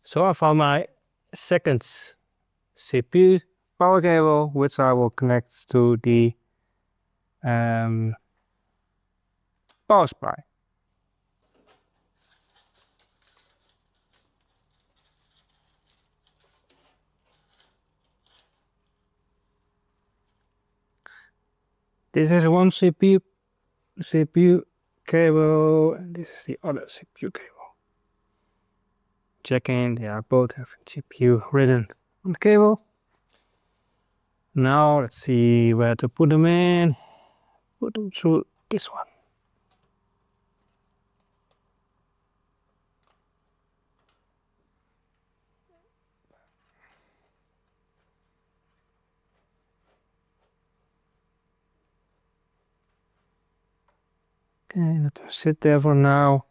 So I found my second CPU power cable, which I will connect to the power supply. This is one CPU cable, and this is the other CPU cable. Checking, they are both have CPU written on the cable. Now let's see where to put them in. Put them through this one. Okay, let them sit there for now.